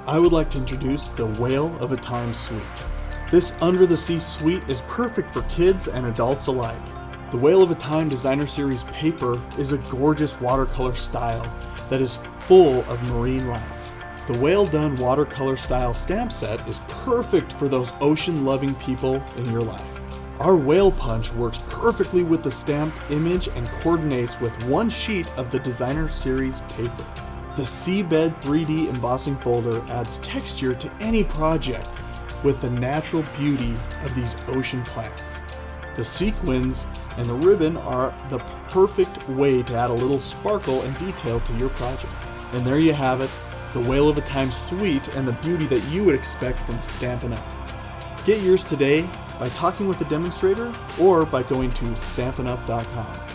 I would like to introduce the Whale of a Time suite. This under-the-sea suite is perfect for kids and adults alike. The Whale of a Time Designer Series paper is a gorgeous watercolor style that is full of marine life. The Whale Done watercolor style stamp set is perfect for those ocean-loving people in your life. Our whale punch works perfectly with the stamped image and coordinates with one sheet of the Designer Series paper. The Seabed 3D Embossing Folder adds texture to any project with the natural beauty of these ocean plants. The sequins and the ribbon are the perfect way to add a little sparkle and detail to your project. And there you have it, the Whale of a Time suite and the beauty that you would expect from Stampin' Up. Get yours today by talking with a demonstrator or by going to stampinup.com.